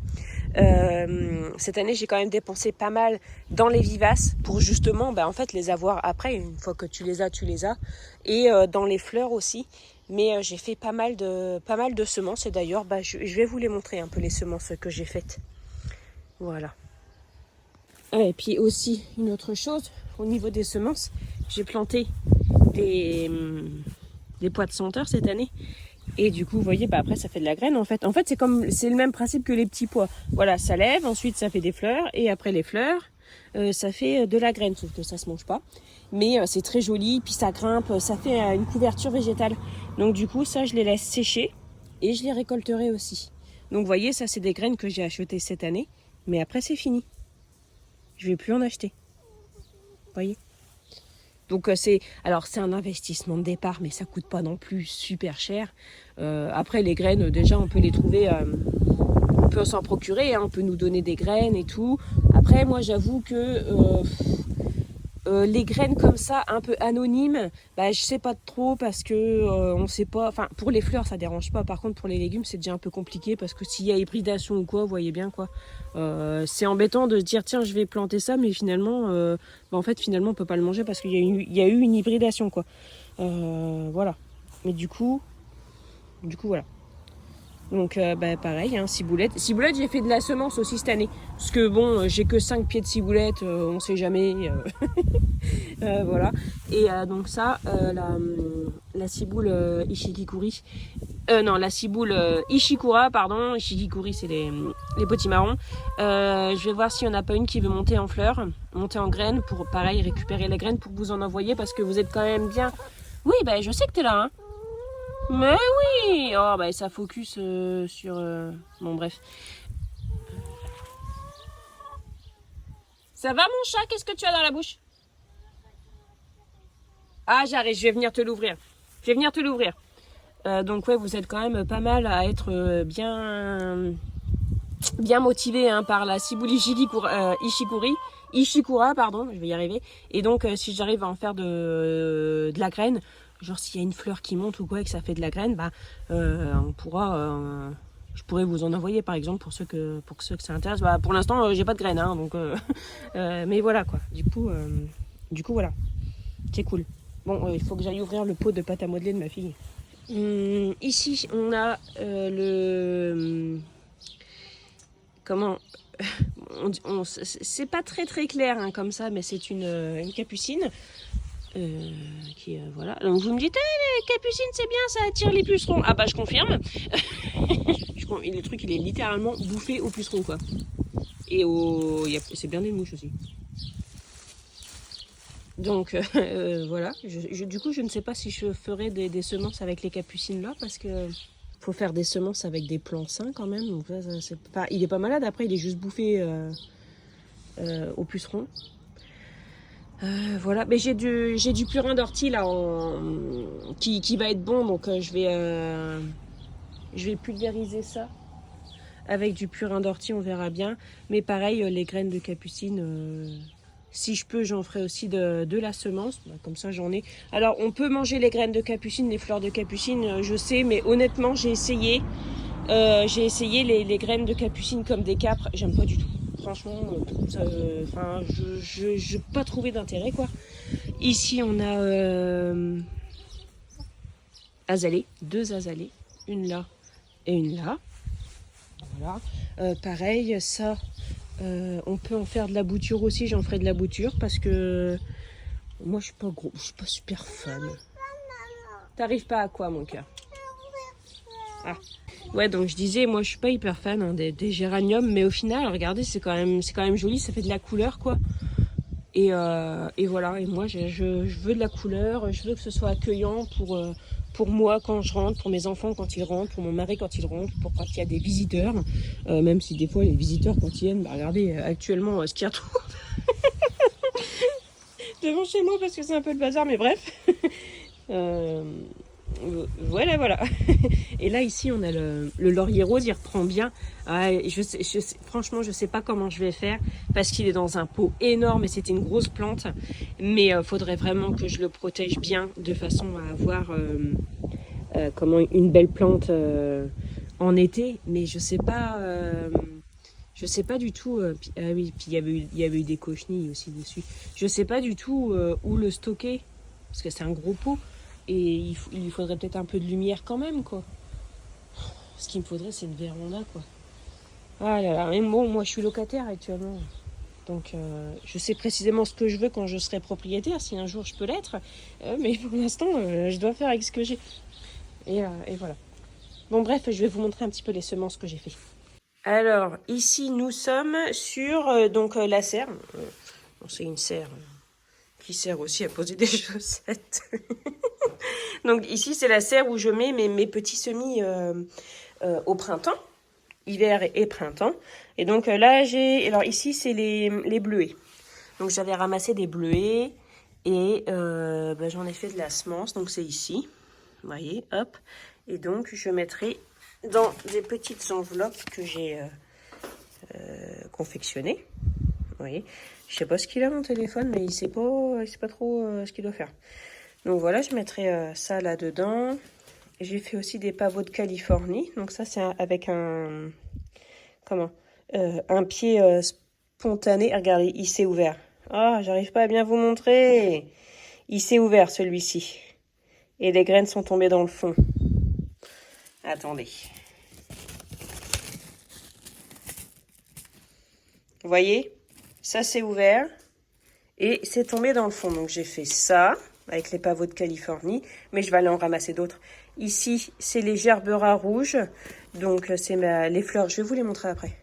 Cette année, j'ai quand même dépensé pas mal dans les vivaces pour justement, en fait, les avoir après. Une fois que tu les as, tu les as. Et dans les fleurs aussi. Mais j'ai fait pas mal de semences. Et d'ailleurs, je vais vous les montrer un peu les semences que j'ai faites. Voilà. Et puis aussi, une autre chose, au niveau des semences, j'ai planté des pois de senteur cette année. Et du coup, vous voyez, après, ça fait de la graine, en fait. En fait, c'est le même principe que les petits pois. Voilà, ça lève, ensuite, ça fait des fleurs. Et après les fleurs, ça fait de la graine, sauf que ça se mange pas. Mais c'est très joli, puis ça grimpe, ça fait une couverture végétale. Donc, du coup, ça, je les laisse sécher et je les récolterai aussi. Donc, vous voyez, ça, c'est des graines que j'ai achetées cette année. Mais après, c'est fini. Je vais plus en acheter. Vous voyez ? Donc c'est un investissement de départ, mais ça coûte pas non plus super cher. Après les graines, déjà on peut les trouver, on peut s'en procurer, hein, on peut nous donner des graines et tout. Après moi j'avoue que les graines comme ça, un peu anonymes, je sais pas trop parce que on sait pas. Enfin pour les fleurs ça dérange pas. Par contre pour les légumes c'est déjà un peu compliqué parce que s'il y a hybridation ou quoi, vous voyez bien quoi. C'est embêtant de se dire tiens je vais planter ça mais finalement en fait finalement on peut pas le manger parce qu'il y a eu une hybridation quoi. Voilà. Mais du coup voilà. Donc pareil, hein, ciboulette. Ciboulette, j'ai fait de la semence aussi cette année. Parce que bon, j'ai que 5 pieds de ciboulette, on sait jamais. Voilà. Et donc ça, la ciboule Ishikikuri. Non, la ciboule Ishikura, pardon. Ishikikuri, c'est les potimarrons. Je vais voir s'il n'y en a pas une qui veut monter en fleurs, monter en graines, pour pareil récupérer les graines pour vous en envoyer parce que vous êtes quand même bien. Oui, je sais que t'es là, hein. Mais oui. Oh ça focus sur... Bon bref. Ça va mon chat? Qu'est-ce que tu as dans la bouche? Ah j'arrive, je vais venir te l'ouvrir. Donc ouais, vous êtes quand même pas mal à être bien motivé hein, par la ciboule Ishikura, pardon, je vais y arriver. Et donc si j'arrive à en faire de la graine, genre s'il y a une fleur qui monte ou quoi et que ça fait de la graine, on pourra... je pourrais vous en envoyer par exemple pour ceux que ça intéresse. Pour l'instant, j'ai pas de graines, hein, donc mais voilà quoi. Du coup voilà, c'est cool. Bon, il faut que j'aille ouvrir le pot de pâte à modeler de ma fille. Ici, on a comment c'est pas très très clair hein, comme ça, mais c'est une capucine. Qui voilà. Donc vous me dites les capucines c'est bien, ça attire les pucerons. Ah je confirme. Le truc il est littéralement bouffé aux pucerons quoi. Et c'est bien des mouches aussi. Donc voilà. Du coup je ne sais pas si je ferai des semences avec les capucines là parce que faut faire des semences avec des plants sains quand même. Donc ça, c'est pas... Il est pas malade après, il est juste bouffé aux pucerons. Voilà, mais j'ai du purin d'ortie là qui va être bon, donc je vais pulvériser ça avec du purin d'ortie, on verra bien. Mais pareil, les graines de capucine, si je peux, j'en ferai aussi de la semence, comme ça j'en ai. Alors on peut manger les graines de capucine, les fleurs de capucine, je sais, mais honnêtement j'ai essayé les graines de capucine comme des capres, j'aime pas du tout. Franchement, je n'ai pas trouvé d'intérêt quoi. Ici on a azalées, 2 azalées, une là et une là. Voilà. Pareil, ça, on peut en faire de la bouture aussi. J'en ferai de la bouture parce que moi je suis pas super fan. T'arrives pas à quoi mon cœur? Ah. Ouais, donc je disais, moi je suis pas hyper fan des géraniums, mais au final, regardez, c'est quand même joli, ça fait de la couleur quoi. Et voilà, et moi je veux de la couleur, je veux que ce soit accueillant pour moi quand je rentre, pour mes enfants quand ils rentrent, pour mon mari quand il rentre, pour quand il y a des visiteurs. Même si des fois les visiteurs quand ils viennne, bah regardez actuellement ce qu'il y a tout devant chez moi parce que c'est un peu le bazar, mais bref. Euh, voilà. Et là ici on a le laurier rose, il reprend bien. Franchement je sais pas comment je vais faire parce qu'il est dans un pot énorme et c'était une grosse plante. Mais faudrait vraiment que je le protège bien de façon à avoir comment une belle plante en été. Mais je sais pas. Je sais pas du tout. Oui, puis il y avait eu des cochenilles aussi dessus. Je sais pas du tout où le stocker parce que c'est un gros pot. Et il lui faudrait peut-être un peu de lumière quand même, quoi. Ce qu'il me faudrait, c'est une véranda, quoi. Ah là là, mais bon, moi je suis locataire actuellement. Donc je sais précisément ce que je veux quand je serai propriétaire, si un jour je peux l'être. Mais pour l'instant, je dois faire avec ce que j'ai. Et voilà. Bon bref, je vais vous montrer un petit peu les semences que j'ai fait. Alors, ici, nous sommes sur donc la serre. Bon, c'est une serre qui sert aussi à poser des chaussettes. Donc ici, c'est la serre où je mets mes petits semis au printemps, hiver et printemps. Et donc là, alors ici, c'est les bleuets. Donc j'avais ramassé des bleuets et j'en ai fait de la semence. Donc c'est ici, vous voyez, hop. Et donc je mettrai dans des petites enveloppes que j'ai confectionnées. Vous voyez, je sais pas ce qu'il a mon téléphone, mais il sait pas trop ce qu'il doit faire. Donc voilà, je mettrai ça là-dedans. J'ai fait aussi des pavots de Californie. Donc ça, c'est avec un pied spontané. Regardez, il s'est ouvert. Ah, j'arrive pas à bien vous montrer. Il s'est ouvert, celui-ci. Et les graines sont tombées dans le fond. Attendez. Vous voyez? Ça s'est ouvert. Et c'est tombé dans le fond. Donc j'ai fait ça avec les pavots de Californie, mais je vais aller en ramasser d'autres. Ici, c'est les gerberas rouges, donc c'est les fleurs, je vais vous les montrer après.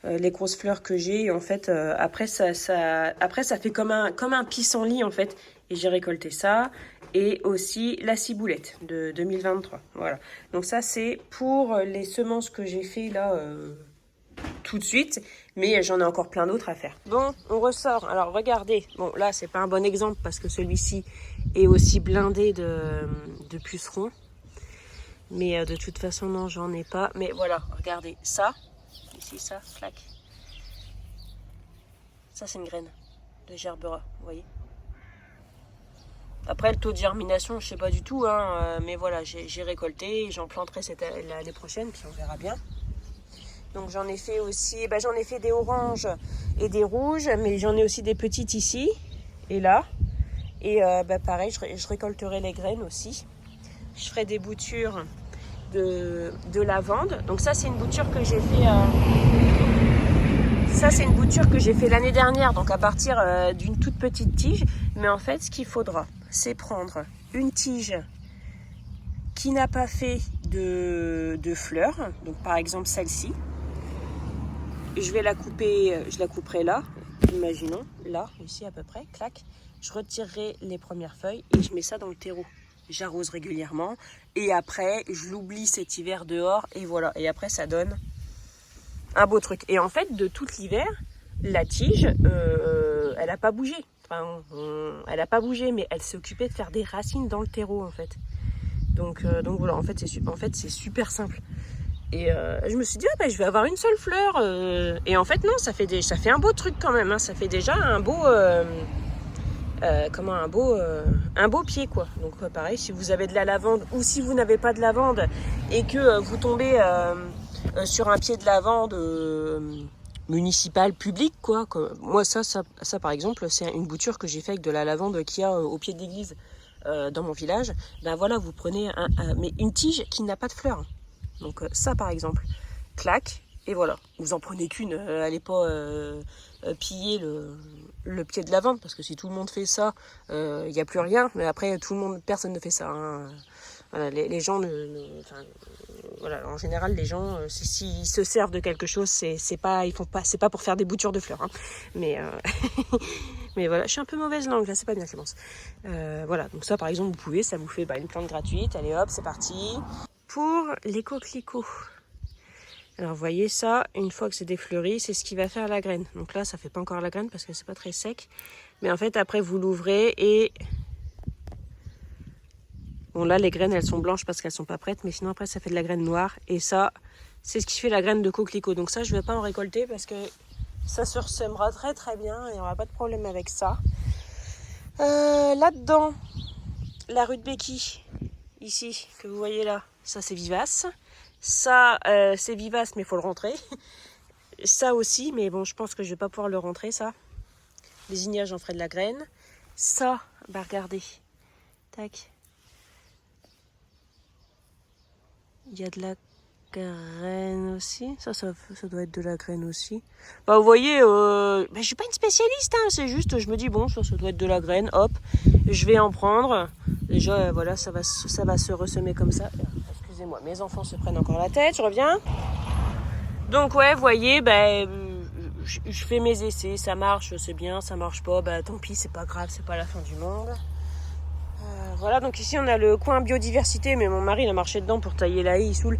Les grosses fleurs que j'ai, en fait, après ça fait comme un pissenlit, en fait, et j'ai récolté ça, et aussi la ciboulette de 2023, voilà. Donc ça, c'est pour les semences que j'ai fait là, tout de suite, mais j'en ai encore plein d'autres à faire. Bon, on ressort. Alors regardez, bon là c'est pas un bon exemple parce que celui-ci est aussi blindé de pucerons, mais de toute façon non, j'en ai pas. Mais voilà, regardez ça, ici ça, clac. Ça c'est une graine de gerbera, vous voyez. Après le taux de germination, je sais pas du tout, hein, mais voilà, j'ai récolté, j'en planterai l'année prochaine, puis on verra bien. Donc j'en ai fait aussi, j'en ai fait des oranges et des rouges, mais j'en ai aussi des petites ici et là. Et pareil, je récolterai les graines aussi. Je ferai des boutures de lavande. Donc ça c'est une bouture que j'ai fait. Ça c'est une bouture que j'ai fait l'année dernière, donc à partir d'une toute petite tige. Mais en fait, ce qu'il faudra, c'est prendre une tige qui n'a pas fait de fleurs. Donc par exemple celle-ci. Je vais la couper, je la couperai là, imaginons, là, ici à peu près, clac. Je retirerai les premières feuilles et je mets ça dans le terreau. J'arrose régulièrement et après, je l'oublie cet hiver dehors et voilà. Et après, ça donne un beau truc. Et en fait, de tout l'hiver, la tige, elle n'a pas bougé. Enfin, elle n'a pas bougé, mais elle s'est occupée de faire des racines dans le terreau en fait. Donc voilà, en fait, c'est super simple. Et je me suis dit, je vais avoir une seule fleur. Et en fait, non, ça fait un beau truc quand même. Hein. Ça fait déjà un beau, un beau pied, quoi. Donc pareil, si vous avez de la lavande ou si vous n'avez pas de lavande et que vous tombez sur un pied de lavande municipal, public, quoi. Moi, ça, par exemple, c'est une bouture que j'ai fait avec de la lavande qu'il y a au pied de l'église dans mon village. Ben voilà, vous prenez mais une tige qui n'a pas de fleurs. Donc ça par exemple, clac, et voilà. Vous en prenez qu'une, allez pas piller le pied de lavande, parce que si tout le monde fait ça, il n'y a plus rien. Mais après, personne ne fait ça. Hein. Voilà, les gens, voilà, en général, les gens, s'ils se servent de quelque chose, c'est pas pour faire des boutures de fleurs. Hein. Mais Mais voilà, je suis un peu mauvaise langue, là, c'est pas bien, Clémence. Voilà, donc ça, par exemple, vous pouvez, ça vous fait une plante gratuite. Allez, hop, c'est parti. Pour les coquelicots. Alors, vous voyez ça, une fois que c'est défleuri, c'est ce qui va faire la graine. Donc là, ça fait pas encore la graine parce que c'est pas très sec. Mais en fait, après, vous l'ouvrez et... Bon, là, les graines, elles sont blanches parce qu'elles sont pas prêtes. Mais sinon, après, ça fait de la graine noire. Et ça, c'est ce qui fait la graine de coquelicot. Donc ça, je vais pas en récolter parce que ça se ressemera très très bien. Et on aura pas de problème avec ça. Là-dedans, la rudbeckie, ici, que vous voyez là, ça, c'est vivace. Ça, c'est vivace, mais il faut le rentrer. Ça aussi, mais bon, je pense que je vais pas pouvoir le rentrer, ça. Les ignages, j'en ferai de la graine. Ça, bah regardez. Tac. Il y a de la graine aussi. Ça doit être de la graine aussi. Bah, vous voyez, je suis pas une spécialiste, hein. C'est juste, je me dis, bon, ça doit être de la graine. Hop, je vais en prendre. Déjà, voilà, ça va se ressemer comme ça. Excusez-moi, mes enfants se prennent encore la tête, je reviens. Donc ouais, vous voyez, je fais mes essais, ça marche, c'est bien, ça marche pas, tant pis, c'est pas grave, c'est pas la fin du monde. Voilà, donc ici on a le coin biodiversité, mais mon mari il a marché dedans pour tailler la haie, il saoule.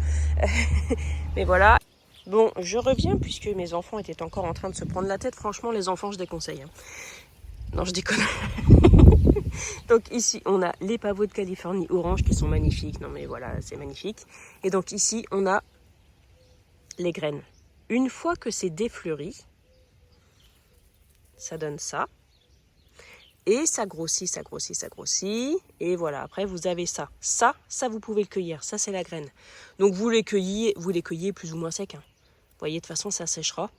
Mais voilà. Bon, je reviens puisque mes enfants étaient encore en train de se prendre la tête. Franchement, les enfants, je déconseille. Non, je déconne. Donc ici, on a les pavots de Californie orange qui sont magnifiques. Non mais voilà, c'est magnifique. Et donc ici, on a les graines. Une fois que c'est défleuri, ça donne ça. Et ça grossit, ça grossit, ça grossit. Et voilà, après vous avez ça. Ça vous pouvez le cueillir. Ça, c'est la graine. Donc vous les cueillez plus ou moins secs. Hein. Vous voyez, de toute façon, ça séchera.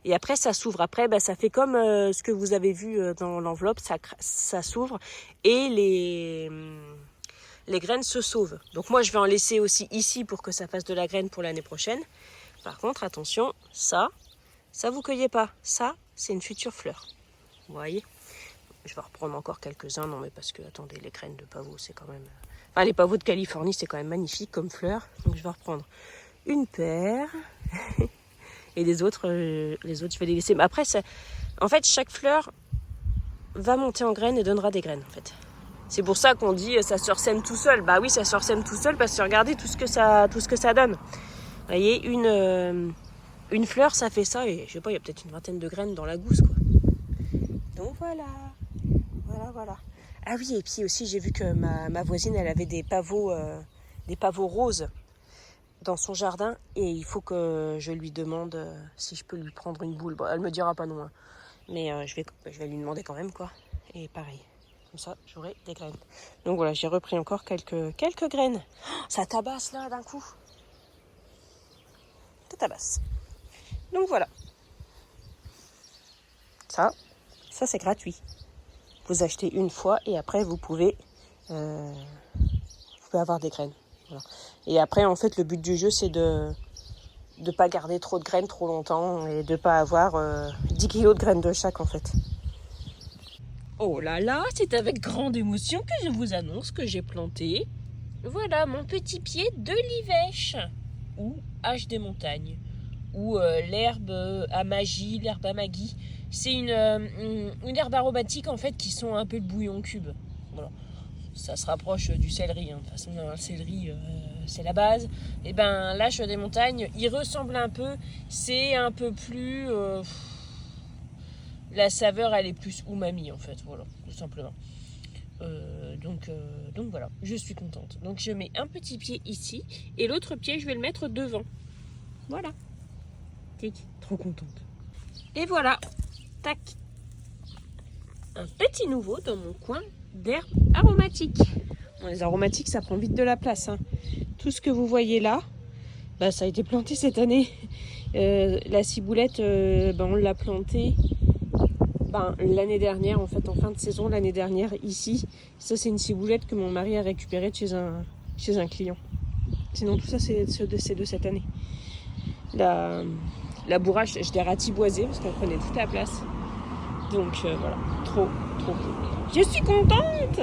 Et après, ça s'ouvre. Après, ça fait comme ce que vous avez vu dans l'enveloppe. Ça s'ouvre et les graines se sauvent. Donc moi, je vais en laisser aussi ici pour que ça fasse de la graine pour l'année prochaine. Par contre, attention, ça vous cueillez pas. Ça, c'est une future fleur. Vous voyez ? Je vais reprendre encore quelques-uns. Non, mais parce que, attendez, les graines de pavot, c'est quand même... Enfin, les pavots de Californie, c'est quand même magnifique comme fleur. Donc, je vais reprendre une paire. Et les autres, je vais les laisser. Mais après, en fait, chaque fleur va monter en graines et donnera des graines, en fait. C'est pour ça qu'on dit ça se ressème tout seul. Bah oui, ça se ressème tout seul parce que regardez tout ce que ça donne. Vous voyez, une fleur, ça fait ça. Et je sais pas, il y a peut-être une vingtaine de graines dans la gousse, quoi. Donc voilà. Voilà. Ah oui, et puis aussi, j'ai vu que ma voisine, elle avait des pavots roses dans son jardin. Et il faut que je lui demande si je peux lui prendre une boule. Bon, elle me dira pas non. Hein. Mais je vais lui demander quand même, quoi. Et pareil. Comme ça, j'aurai des graines. Donc voilà, j'ai repris encore quelques graines. Oh, ça tabasse là d'un coup. Ça tabasse. Donc voilà. Ça c'est gratuit. Vous achetez une fois et après vous pouvez avoir des graines. Voilà. Et après, en fait, le but du jeu, c'est de ne pas garder trop de graines trop longtemps et de ne pas avoir 10 kilos de graines de chaque, en fait. Oh là là, c'est avec grande émotion que je vous annonce que j'ai planté, voilà, mon petit pied de livèche, ou hache des montagnes, ou l'herbe à magie, l'herbe à Maggie. C'est une herbe aromatique, en fait, qui sent un peu le bouillon cube. Voilà. Ça se rapproche du céleri. Hein. De toute façon, un céleri, c'est la base. Et l'âche des montagnes, il ressemble un peu. C'est un peu plus... la saveur, elle est plus umami, en fait. Voilà, tout simplement. Donc voilà, je suis contente. Donc je mets un petit pied ici. Et l'autre pied, je vais le mettre devant. Voilà. Tic, trop contente. Et voilà. Tac. Un petit nouveau dans mon coin d'herbes aromatiques. Bon, les aromatiques, ça prend vite de la place. Hein. Tout ce que vous voyez là, ça a été planté cette année. La ciboulette, on l'a plantée l'année dernière, en fait, en fin de saison, l'année dernière, ici. Ça, c'est une ciboulette que mon mari a récupérée de chez un client. Sinon, tout ça, c'est de cette année. La bourrache, je l'ai ratiboisée parce qu'elle prenait toute la place. Donc, voilà, trop cool. Je suis contente!